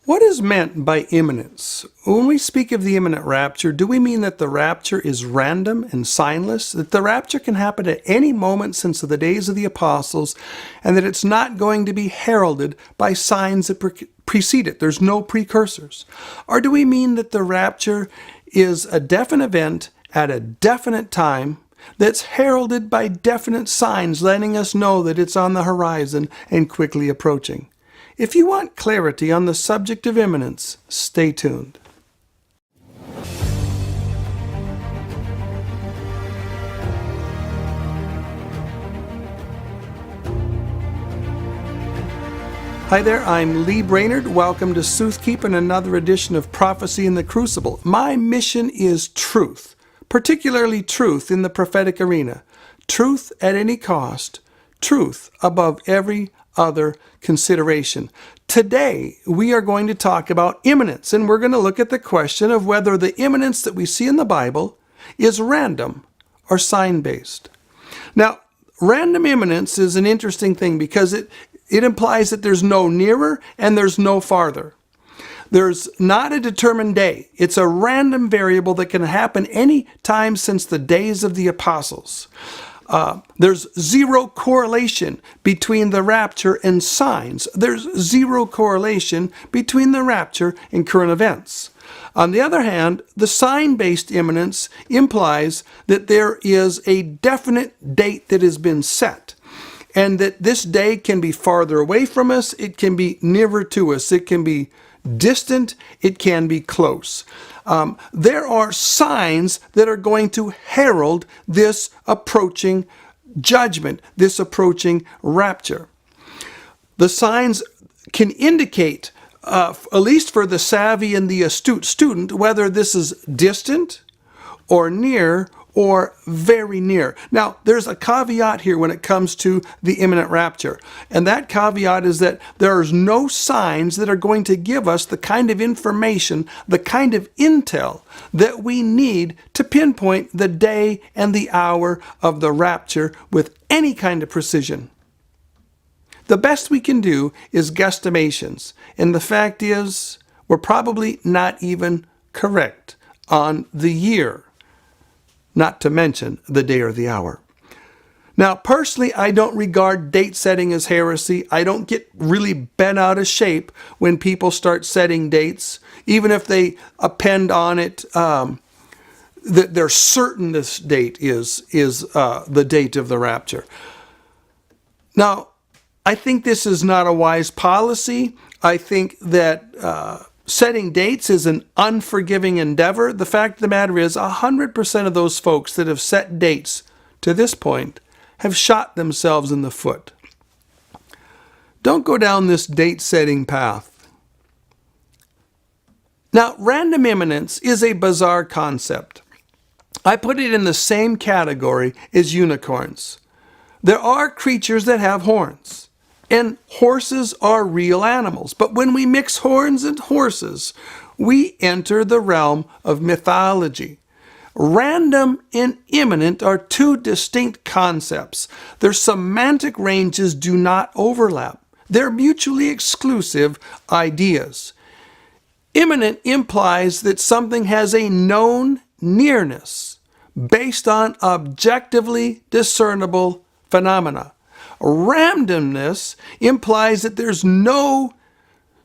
What is meant by imminence? When we speak of the imminent rapture, do we mean that the rapture is random and signless, that the rapture can happen at any moment since the days of the apostles, and that it's not going to be heralded by signs that precede it? There's no precursors. Or do we mean that the rapture is a definite event at a definite time that's heralded by definite signs letting us know that it's on the horizon and quickly approaching? If you want clarity on the subject of imminence, stay tuned. Hi there, I'm Lee Brainard. Welcome to Soothkeep and another edition of Prophecy in the Crucible. My mission is truth, particularly truth in the prophetic arena. Truth at any cost, truth above every other consideration. Today, we are going to talk about imminence, and we're going to look at the question of whether the imminence that we see in the Bible is random or sign-based. Now, random imminence is an interesting thing because it implies that there's no nearer and there's no farther. There's not a determined day. It's a random variable that can happen any time since the days of the apostles. There's zero correlation between the rapture and signs. There's zero correlation between the rapture and current events. On the other hand, the sign-based imminence implies that there is a definite date that has been set, and that this day can be farther away from us, it can be nearer to us, it can be distant, it can be close. There are signs that are going to herald this approaching judgment, this approaching rapture. The signs can indicate, at least for the savvy and the astute student, whether this is distant or near or very near. Now, there's a caveat here when it comes to the imminent rapture. And that caveat is that there's no signs that are going to give us the kind of information, the kind of intel that we need to pinpoint the day and the hour of the rapture with any kind of precision. The best we can do is guesstimations. And the fact is, we're probably not even correct on the year, not to mention the day or the hour. Now, personally, I don't regard date setting as heresy. I don't get really bent out of shape when people start setting dates, even if they append on it that they're certain this date is the date of the rapture. Now, I think this is not a wise policy. I think that setting dates is an unforgiving endeavor. The fact of the matter is 100% of those folks that have set dates to this point have shot themselves in the foot. Don't go down this date-setting path. Now, random imminence is a bizarre concept. I put it in the same category as unicorns. There are creatures that have horns. And horses are real animals. But when we mix horns and horses, we enter the realm of mythology. Random and imminent are two distinct concepts. Their semantic ranges do not overlap. They're mutually exclusive ideas. Imminent implies that something has a known nearness based on objectively discernible phenomena. Randomness implies that there's no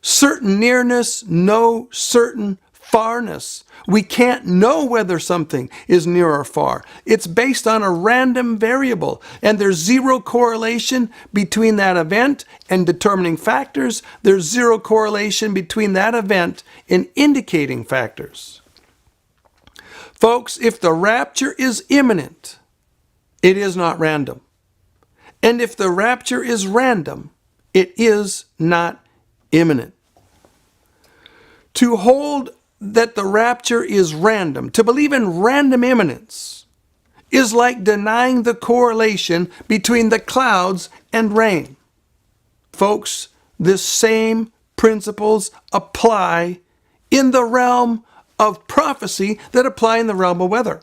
certain nearness, no certain farness. We can't know whether something is near or far. It's based on a random variable, and there's zero correlation between that event and determining factors. There's zero correlation between that event and indicating factors. Folks, if the rapture is imminent, it is not random. And if the rapture is random, it is not imminent. To hold that the rapture is random, to believe in random imminence, is like denying the correlation between the clouds and rain. Folks, the same principles apply in the realm of prophecy that apply in the realm of weather.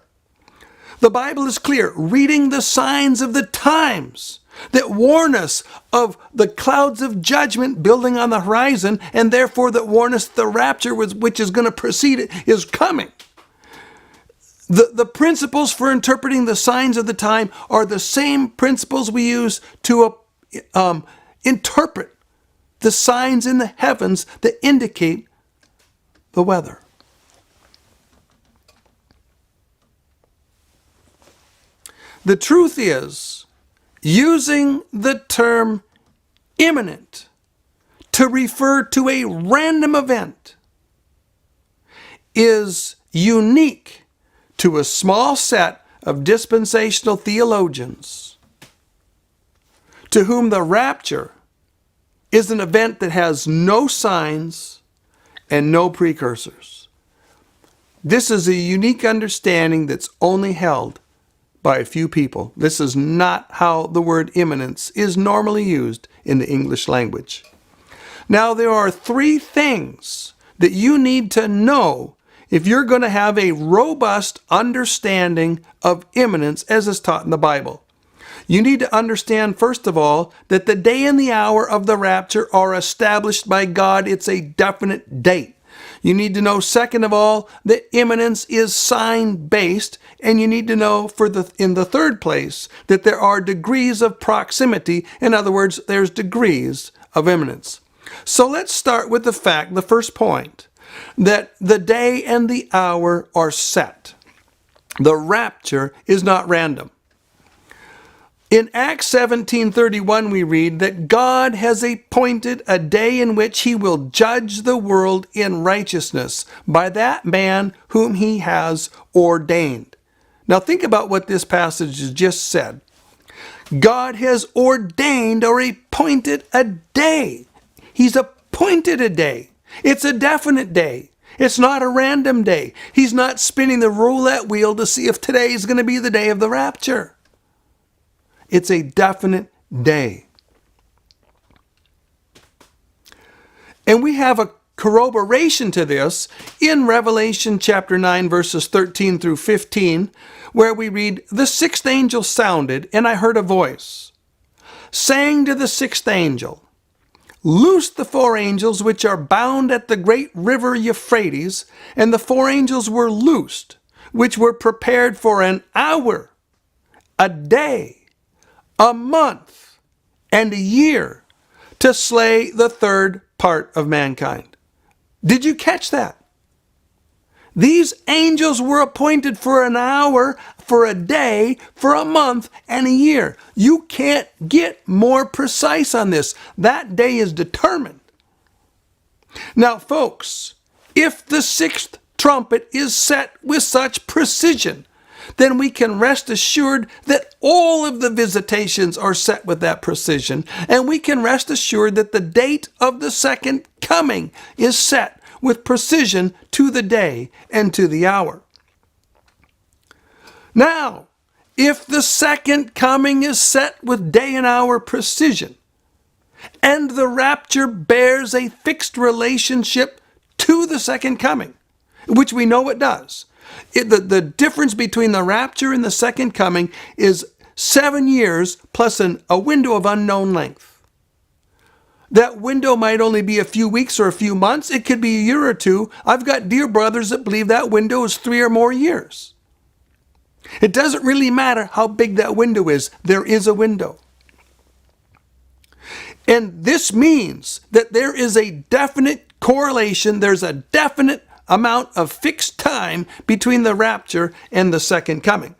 The Bible is clear, reading the signs of the times that warn us of the clouds of judgment building on the horizon, and therefore that warn us the rapture which is going to precede it is coming. The principles for interpreting the signs of the time are the same principles we use to interpret the signs in the heavens that indicate the weather. The truth is, using the term imminent to refer to a random event is unique to a small set of dispensational theologians to whom the rapture is an event that has no signs and no precursors. This is a unique understanding that's only held by a few people. This is not how the word imminence is normally used in the English language. Now, there are three things that you need to know if you're going to have a robust understanding of imminence as is taught in the Bible. You need to understand, first of all, that the day and the hour of the rapture are established by God. It's a definite date. You need to know, second of all, that imminence is sign-based, and you need to know, in the third place, that there are degrees of proximity. In other words, there's degrees of imminence. So let's start with the first point, that the day and the hour are set. The rapture is not random. In Acts 17:31 we read that God has appointed a day in which he will judge the world in righteousness by that man whom he has ordained. Now think about what this passage has just said. God has ordained or appointed a day. He's appointed a day. It's a definite day. It's not a random day. He's not spinning the roulette wheel to see if today is going to be the day of the rapture. It's a definite day. And we have a corroboration to this in Revelation chapter 9, verses 13 through 15, where we read, "The sixth angel sounded, and I heard a voice, saying to the sixth angel, Loose the four angels which are bound at the great river Euphrates. And the four angels were loosed, which were prepared for an hour, a day, a month, and a year, to slay the third part of mankind." Did you catch that? These angels were appointed for an hour, for a day, for a month, and a year. You can't get more precise on this. That day is determined. Now, folks, if the sixth trumpet is set with such precision, then we can rest assured that all of the visitations are set with that precision, and we can rest assured that the date of the second coming is set with precision to the day and to the hour. Now, if the second coming is set with day and hour precision, and the rapture bears a fixed relationship to the second coming, which we know it does, the difference between the rapture and the second coming is 7 years plus a window of unknown length. That window might only be a few weeks or a few months. It could be a year or two. I've got dear brothers that believe that window is 3 or more years. It doesn't really matter how big that window is. There is a window. And this means that there is a definite correlation. There's a definite amount of fixed time between the rapture and the second coming.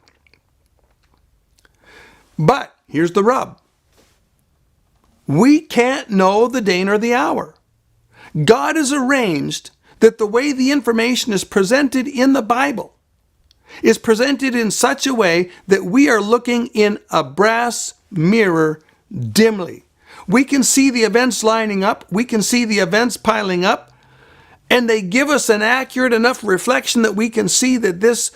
But here's the rub. We can't know the day nor the hour. God has arranged that the way the information is presented in the Bible is presented in such a way that we are looking in a brass mirror dimly. We can see the events lining up. We can see the events piling up. And they give us an accurate enough reflection that we can see that this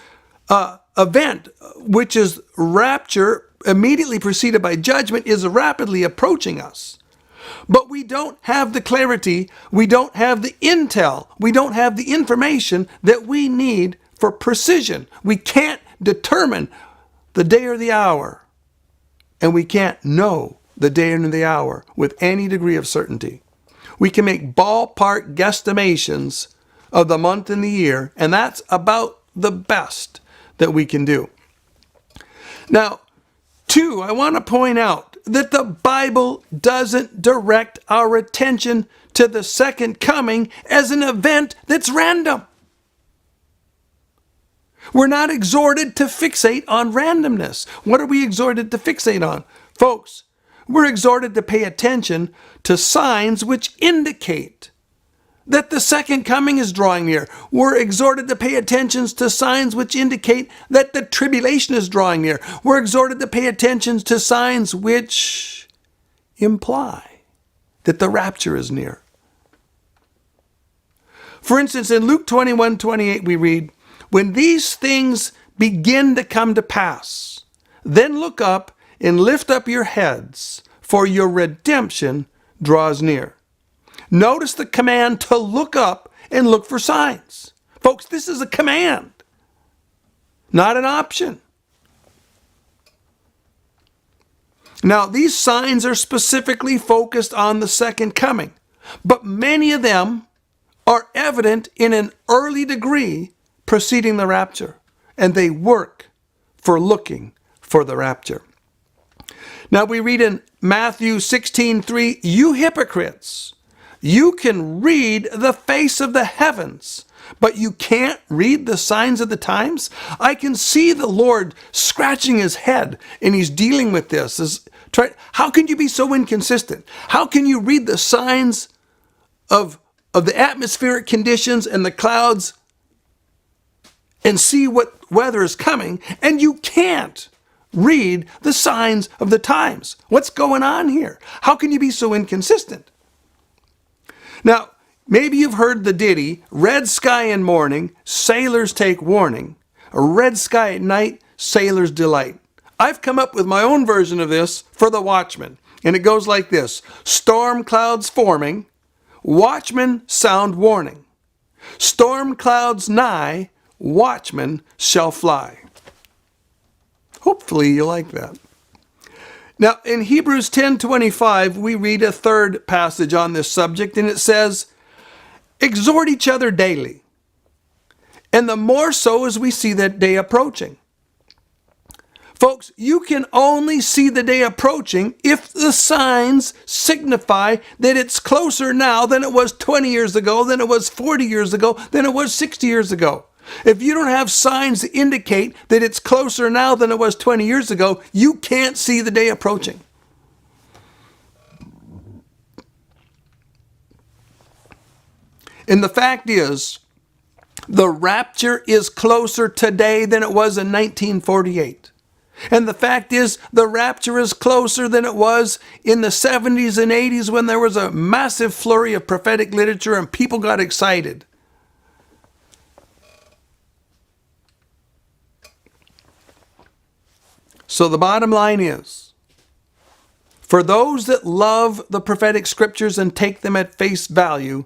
event, which is rapture, immediately preceded by judgment, is rapidly approaching us. But we don't have the clarity, we don't have the intel, we don't have the information that we need for precision. We can't determine the day or the hour, and we can't know the day and the hour with any degree of certainty. We can make ballpark guesstimations of the month and the year, and that's about the best that we can do. Now, two, I want to point out that the Bible doesn't direct our attention to the second coming as an event that's random. We're not exhorted to fixate on randomness. What are we exhorted to fixate on? Folks, we're exhorted to pay attention to signs which indicate that the second coming is drawing near. We're exhorted to pay attention to signs which indicate that the tribulation is drawing near. We're exhorted to pay attention to signs which imply that the rapture is near. For instance, in Luke 21:28 we read, "When these things begin to come to pass, then look up and lift up your heads, for your redemption draws near." Notice the command to look up and look for signs. Folks, this is a command, not an option. Now, these signs are specifically focused on the second coming, but many of them are evident in an early degree preceding the rapture, and they work for looking for the rapture. Now, we read in Matthew 16:3, "You hypocrites, you can read the face of the heavens, but you can't read the signs of the times." I can see the Lord scratching his head, and he's dealing with this. How can you be so inconsistent? How can you read the signs of the atmospheric conditions and the clouds and see what weather is coming, and you can't read the signs of the times? What's going on here? How can you be so inconsistent? Now, maybe you've heard the ditty, "Red sky in morning, sailors take warning. A red sky at night, sailors delight." I've come up with my own version of this for the watchman, and it goes like this: "Storm clouds forming, watchmen sound warning. Storm clouds nigh, watchmen shall fly." Hopefully you like that. Now, in Hebrews 10:25, we read a third passage on this subject, and it says, "Exhort each other daily, and the more so as we see that day approaching." Folks, you can only see the day approaching if the signs signify that it's closer now than it was 20 years ago, than it was 40 years ago, than it was 60 years ago. If you don't have signs that indicate that it's closer now than it was 20 years ago, you can't see the day approaching. And the fact is, the rapture is closer today than it was in 1948. And the fact is, the rapture is closer than it was in the 70s and 80s when there was a massive flurry of prophetic literature and people got excited. So the bottom line is, for those that love the prophetic scriptures and take them at face value,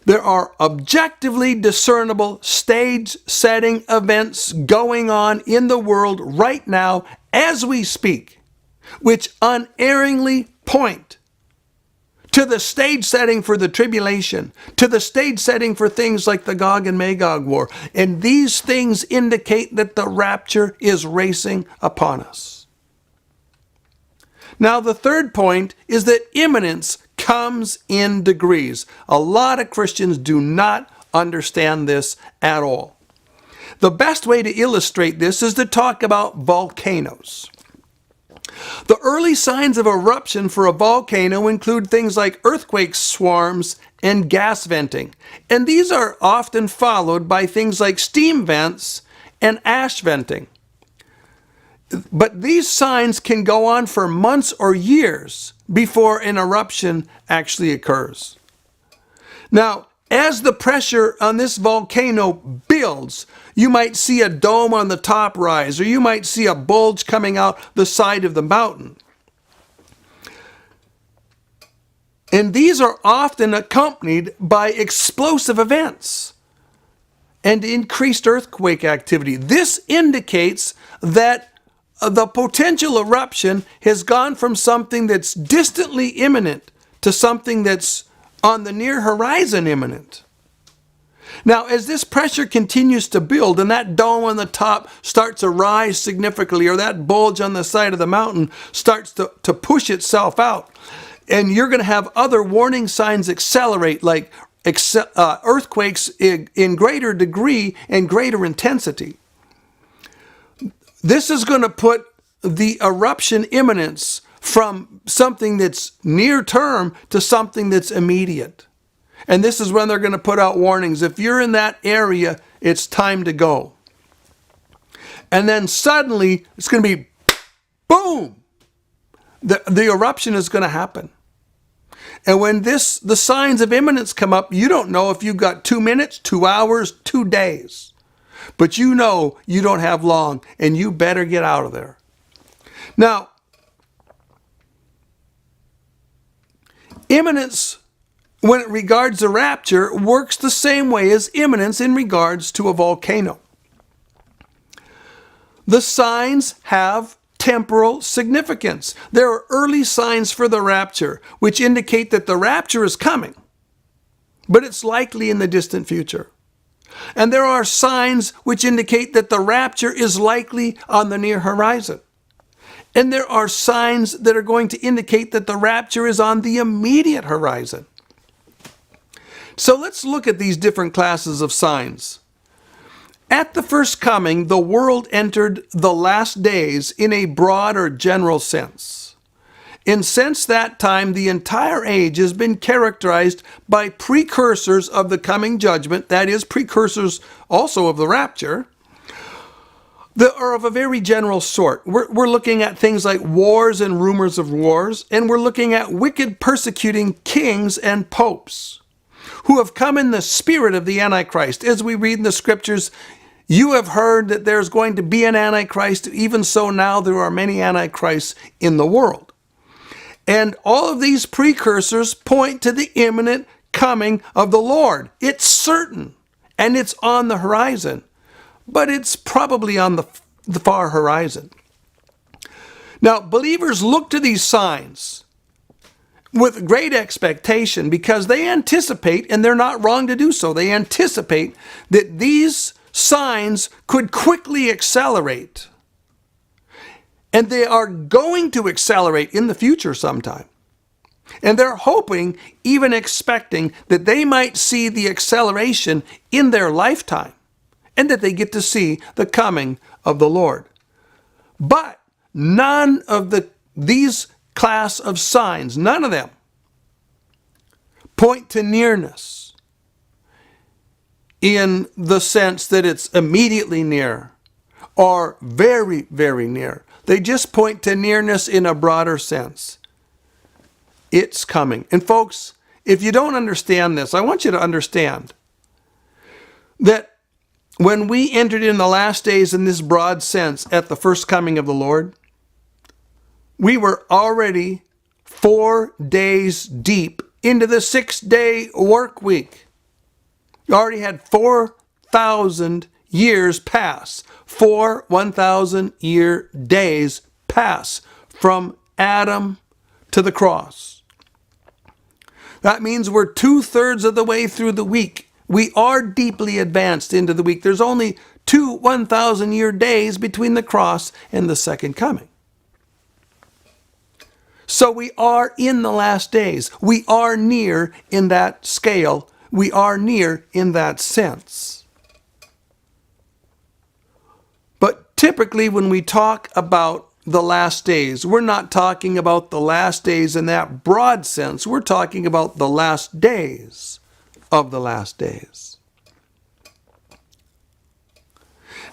there are objectively discernible stage-setting events going on in the world right now as we speak, which unerringly point to the stage setting for the tribulation, to the stage setting for things like the Gog and Magog war. And these things indicate that the rapture is racing upon us. Now, the third point is that imminence comes in degrees. A lot of Christians do not understand this at all. The best way to illustrate this is to talk about volcanoes. The early signs of eruption for a volcano include things like earthquake swarms and gas venting, and these are often followed by things like steam vents and ash venting. But these signs can go on for months or years before an eruption actually occurs. Now, as the pressure on this volcano builds, you might see a dome on the top rise, or you might see a bulge coming out the side of the mountain. And these are often accompanied by explosive events. and increased earthquake activity. This indicates that the potential eruption has gone from something that's distantly imminent to something that's on the near horizon imminent. Now, as this pressure continues to build and that dome on the top starts to rise significantly, or that bulge on the side of the mountain starts to push itself out, and you're going to have other warning signs accelerate, like earthquakes in greater degree and greater intensity. This is going to put the eruption imminence from something that's near term to something that's immediate. And this is when they're going to put out warnings. If you're in that area, it's time to go. And then suddenly, it's going to be boom! The eruption is going to happen. And when the signs of imminence come up, you don't know if you've got 2 minutes, 2 hours, 2 days. But you know you don't have long, and you better get out of there. Now, imminence, when it regards the rapture, works the same way as imminence in regards to a volcano. The signs have temporal significance. There are early signs for the rapture, which indicate that the rapture is coming, but it's likely in the distant future. And there are signs which indicate that the rapture is likely on the near horizon. And there are signs that are going to indicate that the rapture is on the immediate horizon. So let's look at these different classes of signs. At the first coming, the world entered the last days in a broad or general sense. And since that time, the entire age has been characterized by precursors of the coming judgment, that is, precursors also of the rapture, that are of a very general sort. We're looking at things like wars and rumors of wars, and we're looking at wicked persecuting kings and popes who have come in the spirit of the Antichrist. As we read in the scriptures, you have heard that there's going to be an Antichrist. Even so, now there are many Antichrists in the world. And all of these precursors point to the imminent coming of the Lord. It's certain, and it's on the horizon, but it's probably on the far horizon. Now, believers look to these signs with great expectation because they anticipate, and they're not wrong to do so, they anticipate that these signs could quickly accelerate. And they are going to accelerate in the future sometime. And they're hoping, even expecting, that they might see the acceleration in their lifetime and that they get to see the coming of the Lord. But none of these class of signs, none of them, point to nearness in the sense that it's immediately near or very, very near. They just point to nearness in a broader sense. It's coming. And folks, if you don't understand this, I want you to understand that when we entered in the last days in this broad sense at the first coming of the Lord, we were already 4 days deep into the 6-day work week. We already had 4,000 years pass. 4 1,000-year days pass from Adam to the cross. That means we're 2/3 of the way through the week. We are deeply advanced into the week. There's only 2 1,000-year days between the cross and the second coming. So we are in the last days. We are near in that scale. We are near in that sense. But typically when we talk about the last days, we're not talking about the last days in that broad sense. We're talking about the last days of the last days.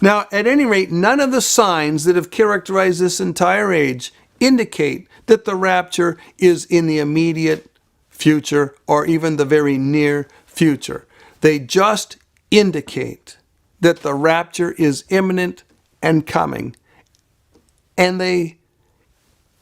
Now, at any rate, none of the signs that have characterized this entire age indicate that the rapture is in the immediate future or even the very near future. They just indicate that the rapture is imminent and coming. And they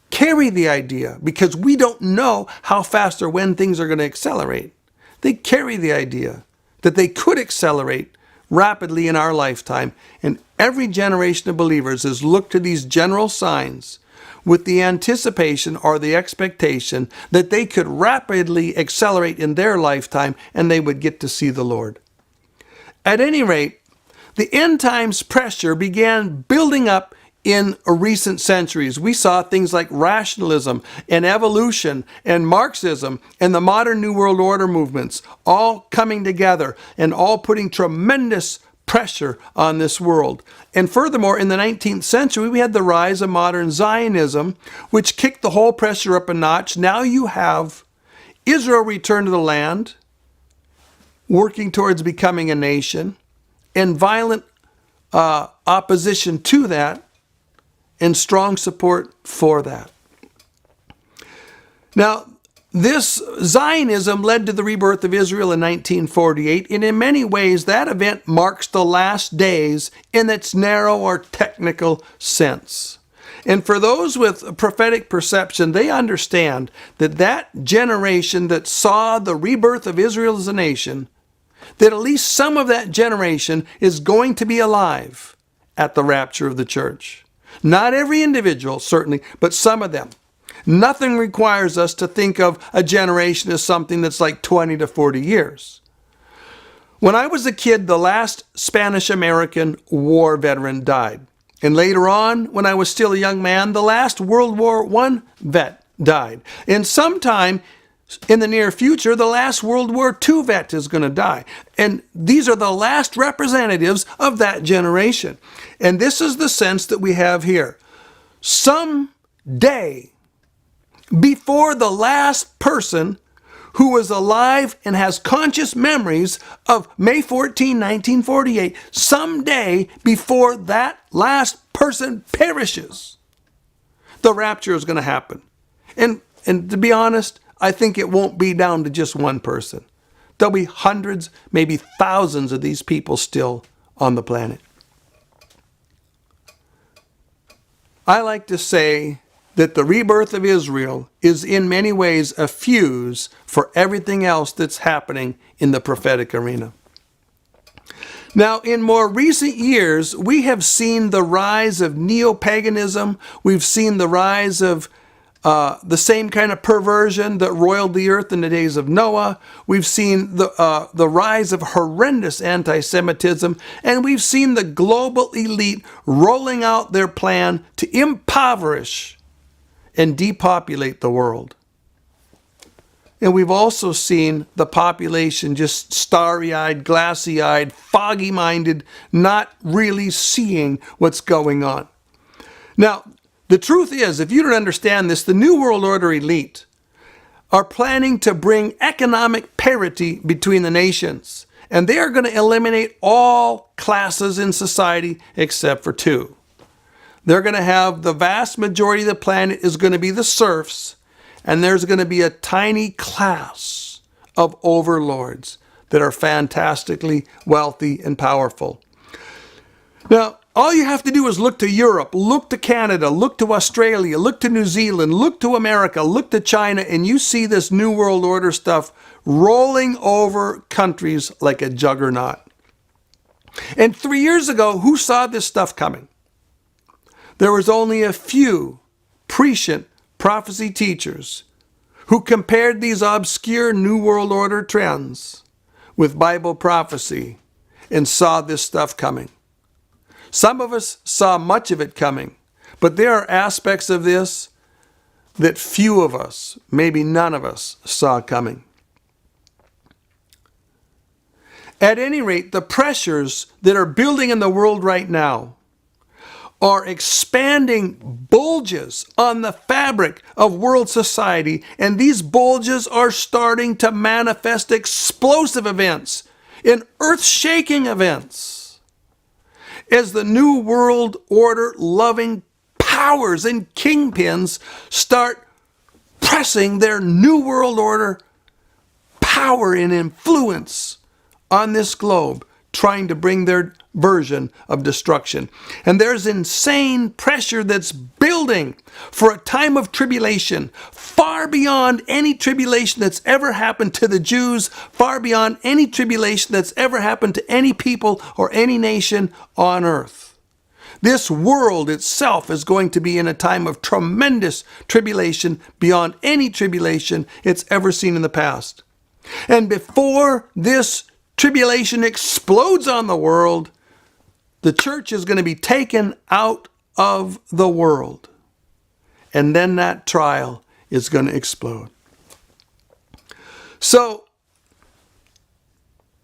carry the idea, because we don't know how fast or when things are going to accelerate. They carry the idea that they could accelerate rapidly in our lifetime, and every generation of believers has looked to these general signs with the anticipation or the expectation that they could rapidly accelerate in their lifetime and they would get to see the Lord. At any rate, the end times pressure began building up in recent centuries. We saw things like rationalism and evolution and Marxism and the modern New World Order movements all coming together and all putting tremendous pressure on this world. And furthermore, in the 19th century, we had the rise of modern Zionism, which kicked the whole pressure up a notch. Now you have Israel return to the land, working towards becoming a nation, and violent opposition to that, and strong support for that. Now, this Zionism led to the rebirth of Israel in 1948, and in many ways that event marks the last days in its narrow or technical sense. And for those with prophetic perception, they understand that that generation that saw the rebirth of Israel as a nation, that at least some of that generation is going to be alive at the rapture of the church. Not every individual, certainly, but some of them. Nothing requires us to think of a generation as something that's like 20 to 40 years. When I was a kid, the last Spanish-American War veteran died. And later on, when I was still a young man, the last World War I vet died. And sometime in the near future, the last World War II vet is going to die. And these are the last representatives of that generation. And this is the sense that we have here. Someday, before the last person who was alive and has conscious memories of May 14, 1948, someday before that last person perishes, the rapture is going to happen. And to be honest, I think it won't be down to just one person. There'll be hundreds, maybe thousands of these people still on the planet. I like to say that the rebirth of Israel is in many ways a fuse for everything else that's happening in the prophetic arena. Now, in more recent years, we have seen the rise of neo-paganism. We've seen the rise of the same kind of perversion that roiled the earth in the days of Noah. We've seen the rise of horrendous anti-Semitism, and we've seen the global elite rolling out their plan to impoverish and depopulate the world. And we've also seen the population just starry-eyed, glassy-eyed, foggy-minded, not really seeing what's going on. Now, the truth is, if you don't understand this, the New World Order elite are planning to bring economic parity between the nations. And they are going to eliminate all classes in society except for two. They're going to have the vast majority of the planet is going to be the serfs, and there's going to be a tiny class of overlords that are fantastically wealthy and powerful. Now, all you have to do is look to Europe, look to Canada, look to Australia, look to New Zealand, look to America, look to China, and you see this New World Order stuff rolling over countries like a juggernaut. And 3 years ago, who saw this stuff coming? There was only a few prescient prophecy teachers who compared these obscure New World Order trends with Bible prophecy and saw this stuff coming. Some of us saw much of it coming, but there are aspects of this that few of us, maybe none of us, saw coming. At any rate, the pressures that are building in the world right now are expanding bulges on the fabric of world society, and these bulges are starting to manifest explosive events and earth-shaking events as the New World Order loving powers and kingpins start pressing their New World Order power and influence on this globe, trying to bring their version of destruction. And there's insane pressure that's building for a time of tribulation far far beyond any tribulation that's ever happened to the Jews, far beyond any tribulation that's ever happened to any people or any nation on earth. This world itself is going to be in a time of tremendous tribulation beyond any tribulation it's ever seen in the past. And before this tribulation explodes on the world, the church is going to be taken out of the world. And then that trial is going to explode. So,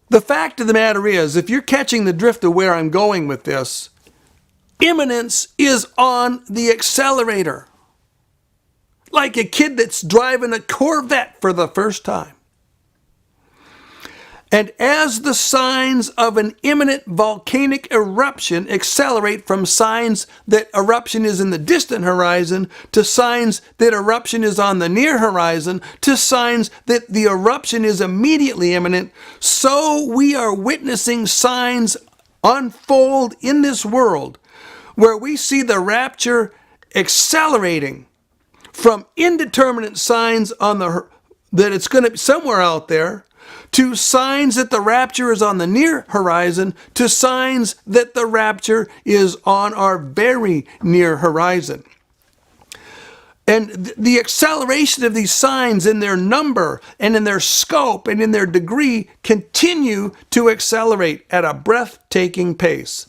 the fact of the matter is, if you're catching the drift of where I'm going with this, imminence is on the accelerator. Like a kid that's driving a Corvette for the first time. And as the signs of an imminent volcanic eruption accelerate from signs that eruption is in the distant horizon to signs that eruption is on the near horizon to signs that the eruption is immediately imminent, so we are witnessing signs unfold in this world where we see the rapture accelerating from indeterminate signs on that it's going to be somewhere out there, to signs that the rapture is on the near horizon, to signs that the rapture is on our very near horizon. And the acceleration of these signs in their number and in their scope and in their degree continue to accelerate at a breathtaking pace.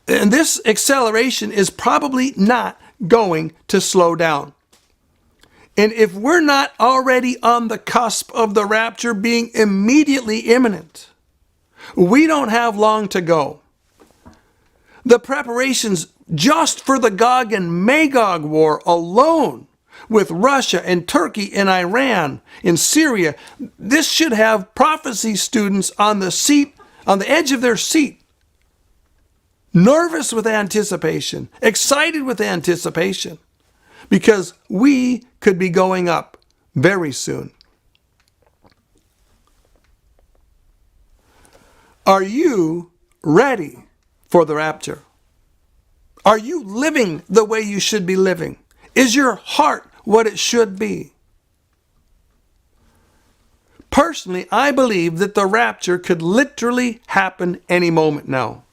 And this acceleration is probably not going to slow down. And if we're not already on the cusp of the rapture being immediately imminent, we don't have long to go. The preparations just for the Gog and Magog war alone, with Russia and Turkey and Iran and Syria, this should have prophecy students on the edge of their seat, nervous with anticipation, excited with anticipation. Because we could be going up very soon. Are you ready for the rapture? Are you living the way you should be living? Is your heart what it should be? Personally, I believe that the rapture could literally happen any moment now.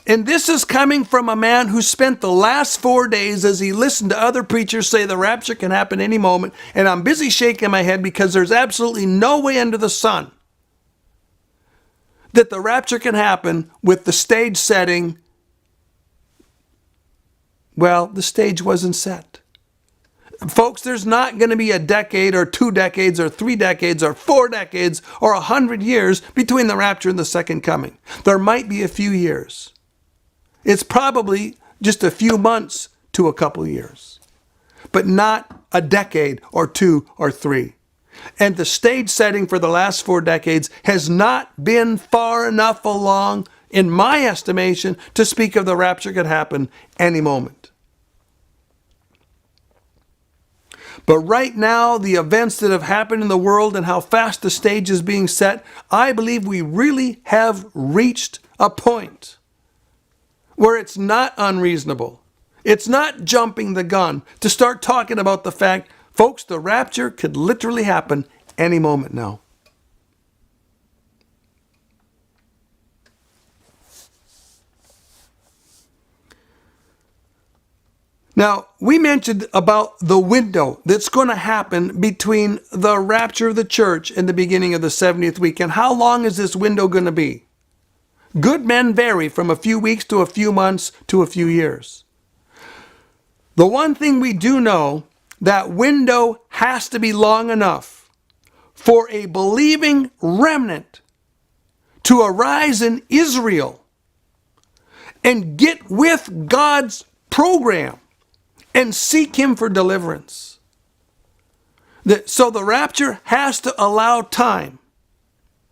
And this is coming from a man who spent the last 4 days as he listened to other preachers say the rapture can happen any moment. And I'm busy shaking my head because there's absolutely no way under the sun that the rapture can happen with the stage setting. Well, the stage wasn't set. Folks, there's not going to be a decade or 2 decades or 3 decades or 4 decades or 100 years between the rapture and the second coming. There might be a few years. It's probably just a few months to a couple years, but not a decade or 2 or 3. And the stage setting for the last 4 decades has not been far enough along, in my estimation, to speak of the rapture could happen any moment. But right now, the events that have happened in the world and how fast the stage is being set, I believe we really have reached a point where it's not unreasonable. It's not jumping the gun to start talking about the fact, folks, the rapture could literally happen any moment now. Now, we mentioned about the window that's going to happen between the rapture of the church and the beginning of the 70th week. And how long is this window going to be? Good men vary from a few weeks to a few months to a few years. The one thing we do know, that window has to be long enough for a believing remnant to arise in Israel and get with God's program and seek Him for deliverance. So the rapture has to allow time.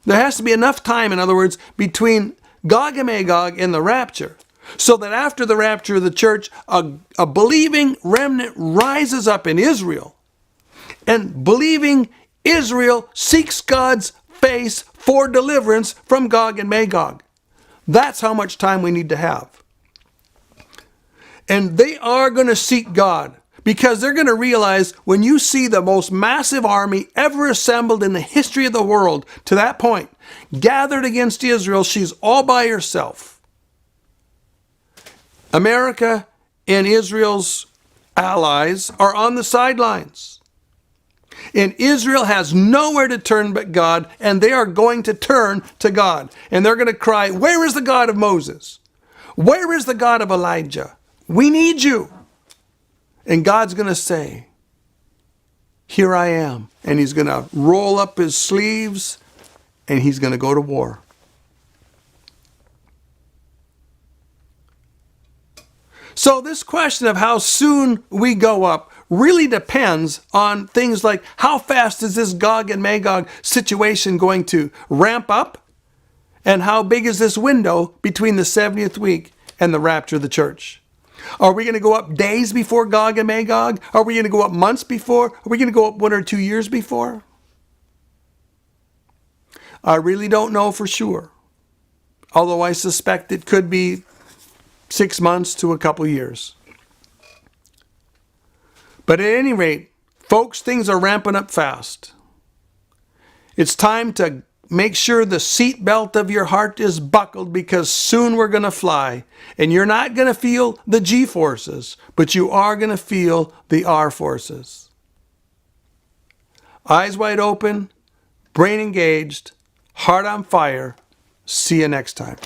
There has to be enough time, in other words, between Gog and Magog and the rapture, so that after the rapture of the church, a believing remnant rises up in Israel, and believing Israel seeks God's face for deliverance from Gog and Magog. That's how much time we need to have. And they are going to seek God, Because they're going to realize when you see the most massive army ever assembled in the history of the world to that point, gathered against Israel, she's all by herself. America and Israel's allies are on the sidelines. And Israel has nowhere to turn but God, and they are going to turn to God. And they're going to cry, "Where is the God of Moses? Where is the God of Elijah? We need you." And God's going to say, "Here I am." And he's going to roll up his sleeves and he's going to go to war. So this question of how soon we go up really depends on things like how fast is this Gog and Magog situation going to ramp up? And how big is this window between the 70th week and the rapture of the church? Are we going to go up days before Gog and Magog? Are we going to go up months before? Are we going to go up 1 or 2 years before? I really don't know for sure. Although I suspect it could be 6 months to a couple years. But at any rate, folks, things are ramping up fast. It's time to make sure the seatbelt of your heart is buckled, because soon we're going to fly. And you're not going to feel the G forces, but you are going to feel the R forces. Eyes wide open, brain engaged, heart on fire. See you next time.